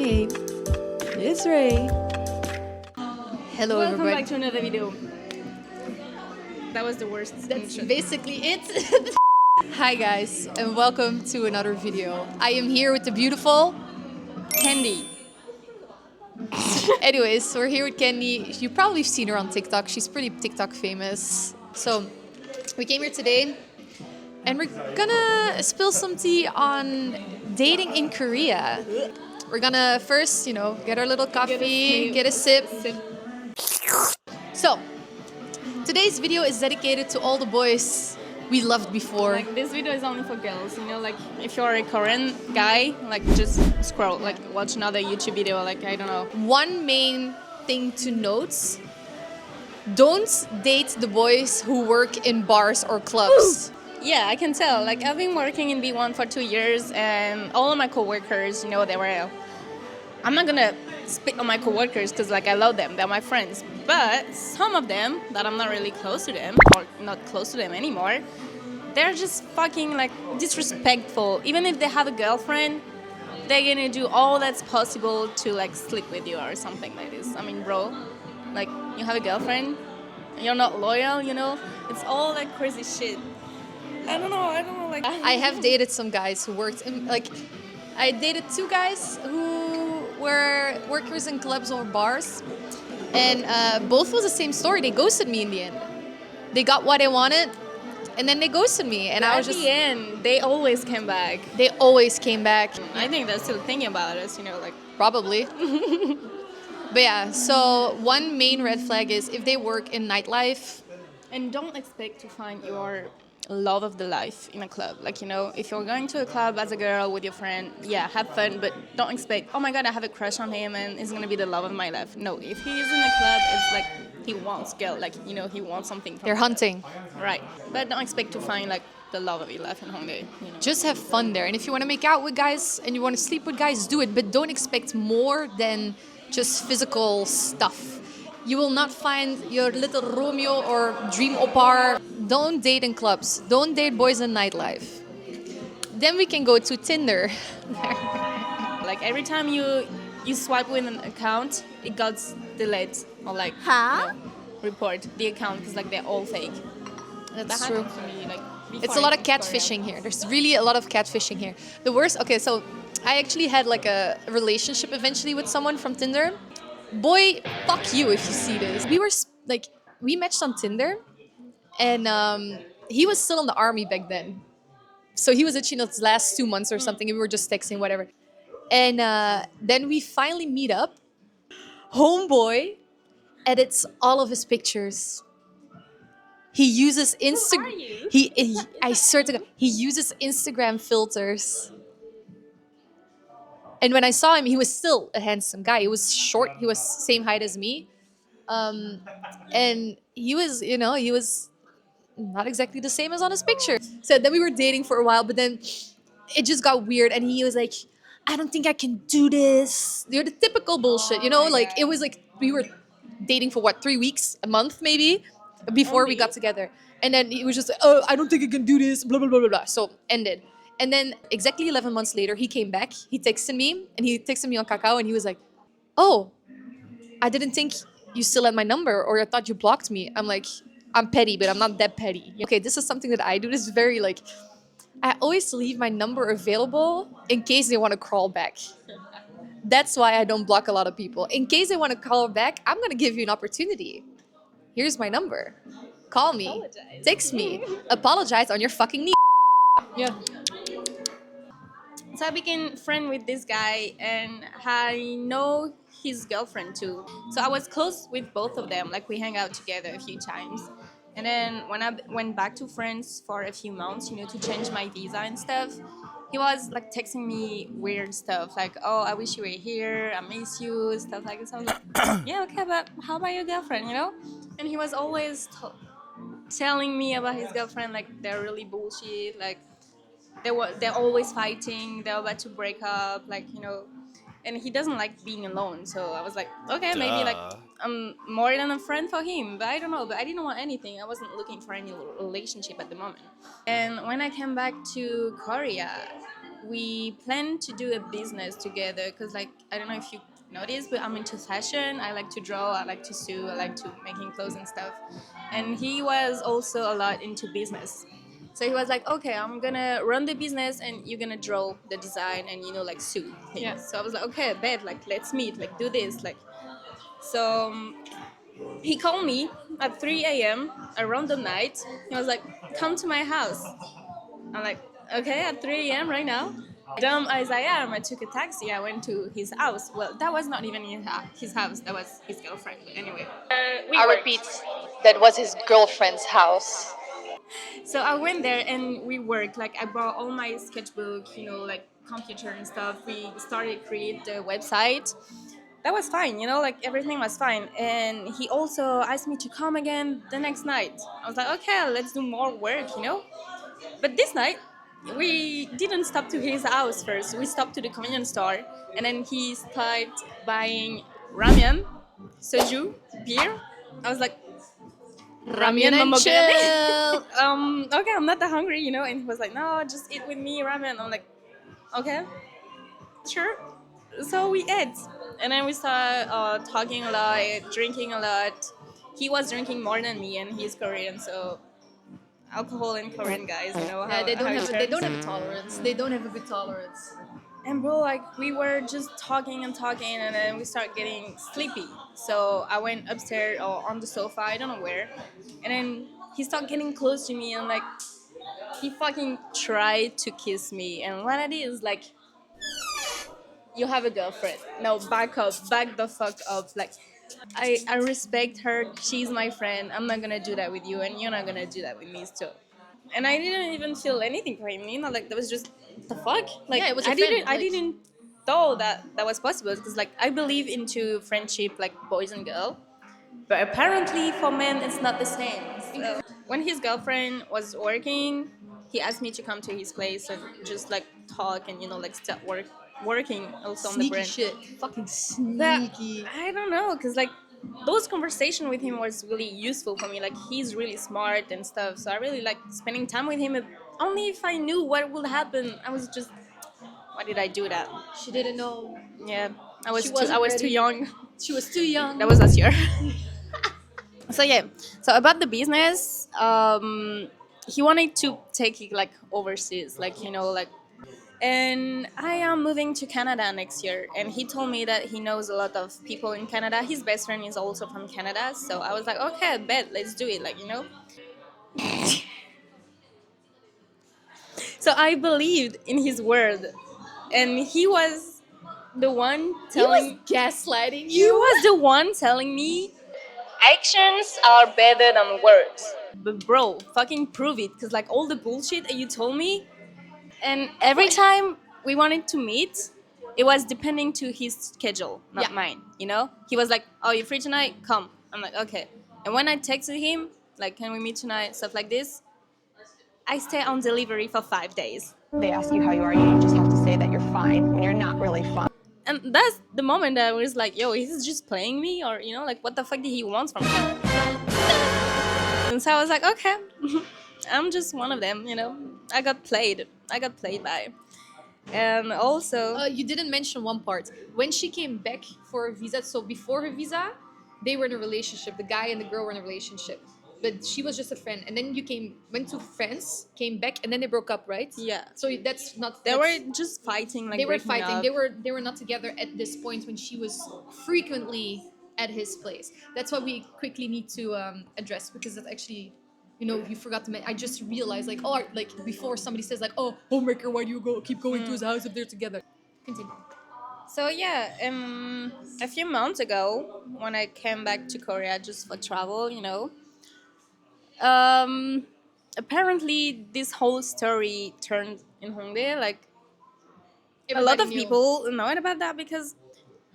Hey, it's Ray. Hello, Welcome everybody. back to another video. That was the worst. That's intro. basically it. Hi guys, and welcome to another video. I am here with the beautiful Candy. Anyways, we're here with Candy. You probably have seen her on TikTok. She's pretty TikTok famous. So we came here today and we're gonna spill some tea on dating in Korea. We're gonna first, get our little coffee, get a sip. So today's video is dedicated to all the boys we loved before. Like this video is only for girls, like if you're a Korean guy, like just scroll, like watch another YouTube video, like I don't know. One main thing to note: don't date the boys who work in bars or clubs. Yeah, I can tell. Like I've been working in B1 for 2 years, and all of my coworkers, they were. I'm not gonna spit on my coworkers because like I love them, they're my friends. But some of them that I'm not really close to them or not close to them anymore, they're just fucking like disrespectful. Even if they have a girlfriend, they're gonna do all that's possible to like sleep with you or something like this. I mean, bro, like you have a girlfriend, you're not loyal, It's all like crazy shit. I don't know, like I have dated some guys who worked in, I dated two guys who were workers in clubs or bars, and both was the same story. They ghosted me in the end. They got what they wanted, and then they ghosted me, and I was just. At the end, they always came back. They always came back. I think they're still thinking about us, like. Probably. But yeah, so one main red flag is if they work in nightlife. And don't expect to find your love of the life in a club. Like, if you're going to a club as a girl with your friend, yeah, have fun, but don't expect, oh my God, I have a crush on him and it's going to be the love of my life. No, if he is in a club, it's like he wants girl, like, he wants something from They're the hunting. club. Right. But don't expect to find, like, the love of your life in Hongdae. Just have fun there. And if you want to make out with guys and you want to sleep with guys, do it. But don't expect more than just physical stuff. You will not find your little Romeo or dream opar. Don't date in clubs. Don't date boys in nightlife. Then we can go to Tinder. Like every time you swipe with an account, it got delayed or like report the account because like they're all fake. That's that true. happened to me, like, It's a lot of catfishing here. There's really a lot of catfishing here. The worst. Okay, so I actually had like a relationship eventually with someone from Tinder. Boy, fuck you if you see this. We matched on Tinder, and he was still in the army back then. So he was actually in his last 2 months or something, and we were just texting, whatever. And then we finally meet up. Homeboy edits all of his pictures. He uses Instagram. I swear to God, he uses Instagram filters. And when I saw him, he was still a handsome guy. He was short. He was same height as me. And he was not exactly the same as on his picture. So then we were dating for a while, but then it just got weird. And he was like, I don't think I can do this. You're the typical bullshit, Like, it was like we were dating for 3 weeks, a month maybe, before we got together. And then he was just like, oh, I don't think I can do this, blah, blah, blah, blah, blah. So ended. And then exactly 11 months later, he came back. He texted me, and he texted me on Kakao, and he was like, oh, I didn't think you still had my number, or I thought you blocked me. I'm like, I'm petty, but I'm not that petty. Okay, this is something that I do. This is very like, I always leave my number available in case they want to crawl back. That's why I don't block a lot of people. In case they want to call back, I'm going to give you an opportunity. Here's my number. Call me. Apologize. Text me. Apologize on your fucking knee. Yeah. So I became friend with this guy, and I know his girlfriend too. So I was close with both of them. Like we hang out together a few times. And then when I went back to France for a few months, to change my visa and stuff, he was like texting me weird stuff, like, "Oh, I wish you were here. I miss you," stuff like this. I was like, "Yeah, okay, but how about your girlfriend?" And he was always telling me about his girlfriend, like they're really bullshit, like. They're always fighting. They're about to break up, and he doesn't like being alone. So I was like, okay, maybe like I'm more than a friend for him. But I don't know. But I didn't want anything. I wasn't looking for any relationship at the moment. And when I came back to Korea, we planned to do a business together because, like, I don't know if you noticed, but I'm into fashion. I like to draw, I like to sew, I like to making clothes and stuff. And he was also a lot into business. So he was like, okay, I'm gonna run the business and you're gonna draw the design and, like, sew things. Yeah. So I was like, okay, bet, like, let's meet, like, do this. Like, so he called me at 3 a.m. around the night. He was like, come to my house. I'm like, okay, at 3 a.m. right now. Dumb as I am, I took a taxi. I went to his house. Well, that was not even his house. That was his girlfriend. But anyway, we I worked. repeat, that was his girlfriend's house. So I went there and we worked. Like, I brought all my sketchbook, like computer and stuff. We started create the website. That was fine, like everything was fine. And he also asked me to come again the next night. I was like, okay, let's do more work. But this night, we didn't stop to his house first. We stopped to the convenience store, and then he started buying ramen, soju, beer. I was like, Ramyun ramen, and mamogane. chill. Okay, I'm not that hungry. And he was like, no, just eat with me ramen. I'm like, okay, sure. So we ate, and then we started talking a lot, drinking a lot. He was drinking more than me, and he's Korean, so alcohol and Korean guys, Yeah, how it they don't turns. have a tolerance. They don't have a good tolerance. And bro, like, we were just talking and talking, and then we start getting sleepy. So I went upstairs or on the sofa, I don't know where, and then he started getting close to me, and like, he fucking tried to kiss me. And what I did is like, you have a girlfriend. No, back up, back the fuck up. Like, I respect her. She's my friend. I'm not gonna do that with you, and you're not gonna do that with me too. And I didn't even feel anything for him. Like, that was just the fuck. Like, Yeah, it was a I friend. didn't, I didn't know that that was possible because, like, I believe into friendship, like boys and girl, but apparently for men it's not the same. So when his girlfriend was working, he asked me to come to his place and just like talk and like start working also on the Sneaky brand. shit. Fucking But sneaky. I don't know, cause like those conversation with him was really useful for me. Like, he's really smart and stuff, so I really like spending time with him. Only if I knew what would happen. I was just, why did I do that? She didn't know. Yeah, I She was too. I wasn't was too ready. young. She was too young. That was last year. So yeah, so about the business, he wanted to take it like overseas, like like. And I am moving to Canada next year, and he told me that he knows a lot of people in Canada. His best friend is also from Canada, so I was like, okay, bet, let's do it, like. So I believed in his word, and he was the one He was telling. gaslighting He you. was the one telling me actions are better than words. But bro, fucking prove it, cause like all the bullshit that you told me, and every time we wanted to meet, it was depending to his schedule, not Yeah. mine. He was like, "Oh, you free tonight? Come." I'm like, "Okay." And when I texted him, like, "Can we meet tonight?" Stuff like this, I stay on delivery for 5 days. They ask you how you are, you just have to say that you're fine when you're not really fine. And that's the moment that I was like, yo, is just playing me? Or, like, what the fuck did he want from me? And so I was like, okay, I'm just one of them. I got played. I got played by. And also, You didn't mention one part. When she came back for her visa, so before her visa, they were in a relationship. The guy and the girl were in a relationship. But she was just a friend. And then you went to France, came back, and then they broke up, right? yeah, So that's not. they that's- were just fighting, like they were breaking fighting. up. They were not together at this point when she was frequently at his place. That's what we quickly need to address because that's actually, you forgot to mention. I just realized like, oh, like before somebody says like, oh, homemaker, why do you keep going to his house if they're together? Continue. So yeah, a few months ago, when I came back to Korea just for travel, um, apparently this whole story turned in Hongdae. Like, a lot Everybody of knew. people knowing about that because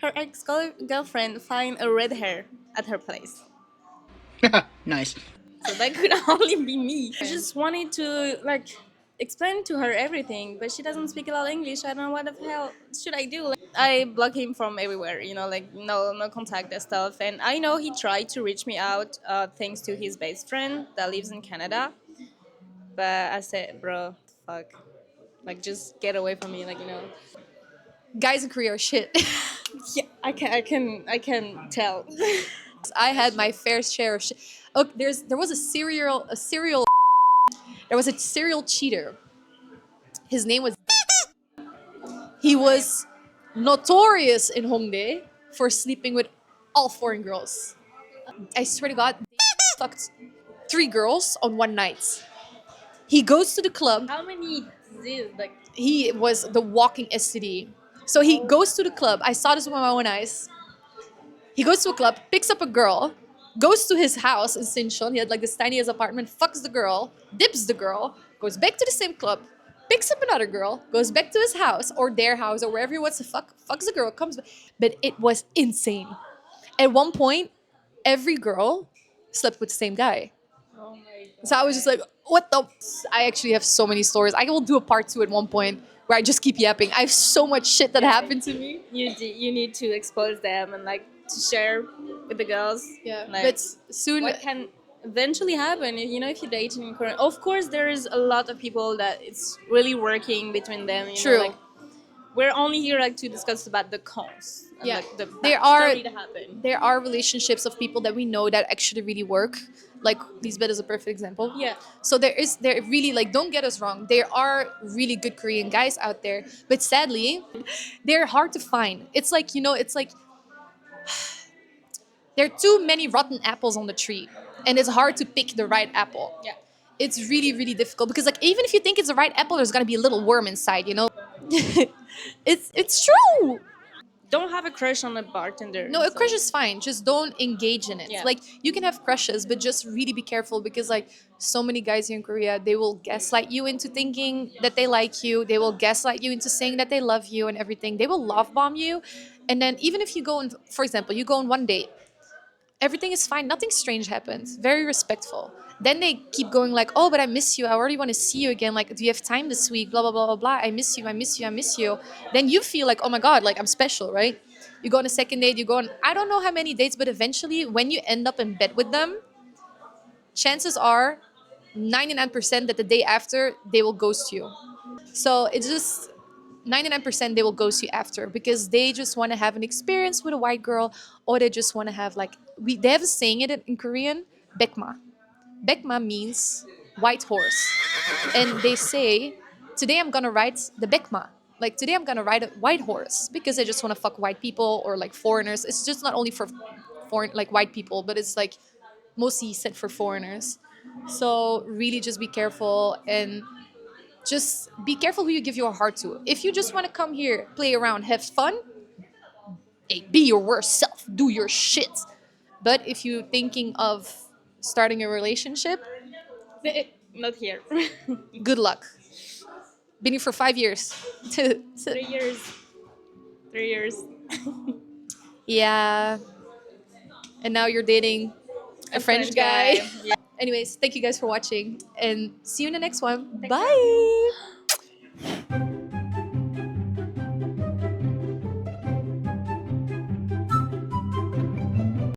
her ex girlfriend find a red hair at her place. Nice. So that could only be me. I just wanted to like explain to her everything, but she doesn't speak a lot of English. I don't know what the hell should I do. Like, I block him from everywhere. Like no contact and stuff. And I know he tried to reach me out, thanks to his best friend that lives in Canada. But I said, bro, fuck. Like, just get away from me, like, you know. Guys in Korea are shit. Yeah, I can tell. I had my fair share of shit. Okay, there was there was a serial cheater. His name was. He was notorious in Hongdae for sleeping with all foreign girls. I swear to God, they fucked 3 girls on one night. He goes to the club. How many is like? He was the walking STD. So he goes to the club. I saw this with my own eyes. He goes to a club, picks up a girl, goes to his house in Sinchon. He had like this tiny ass apartment, fucks the girl, dips the girl, goes back to the same club, picks up another girl, goes back to his house or their house or wherever he wants to fuck, fucks the girl, comes back. But it was insane. At one point, every girl slept with the same guy. Oh my So I was just like, what the? I actually have so many stories. I will do a part 2 at one point where I just keep yapping. I have so much shit that happened to me. You need to expose them and like to share with the girls. Yeah, like, but soon. what can eventually happen, you know, if you're dating in Korea. Of course, there is a lot of people that it's really working between them. You True. know, like, we're only here like to discuss about the cons. And, Yeah. like, the There bad are- story that happen. There are relationships of people that we know that actually really work. Like Lisbeth is a perfect example. Yeah. So there really, like, don't get us wrong. There are really good Korean guys out there, but sadly, they're hard to find. It's like, you know, it's like there are too many rotten apples on the tree, and it's hard to pick the right apple. Yeah. It's really, really difficult because, like, even if you think it's the right apple, there's gonna be a little worm inside, you know. It's true. Don't have a crush on a bartender. No, a so- crush is fine. Just don't engage in it. Yeah. Like, you can have crushes, but just really be careful because, like, so many guys here in Korea, they will gaslight you into thinking that they like you. They will gaslight you into saying that they love you and everything. They will love bomb you, and then even if you go on, for example, you go on one date, everything is fine. Nothing strange happens. Very respectful. Then they keep going like, oh, but I miss you. I already want to see you again. Like, do you have time this week? Blah, blah, blah, blah, blah. I miss you. I miss you. I miss you. Then you feel like, oh my God, like I'm special, right? You go on a second date. You go on, I don't know how many dates, but eventually when you end up in bed with them, chances are 99% that the day after they will ghost you. So it's just 99% they will ghost you after because they just want to have an experience with a white girl, or they just want to have like they have a saying in Korean, bekma. Bekma means white horse. And they say, today I'm gonna ride the bekma. Like, today I'm gonna ride a white horse because I just want to fuck white people or like foreigners. It's just not only for foreign, like white people, but it's like mostly set for foreigners. So really just be careful and just be careful who you give your heart to. If you just want to come here, play around, have fun, hey, be your worst self, do your shit. But if you're thinking of starting a relationship, Not here. good luck. Been here for 5 years. 3 years. 3 years. Yeah. And now you're dating a French guy. Yeah. Anyways, thank you guys for watching and see you in the next one. Bye.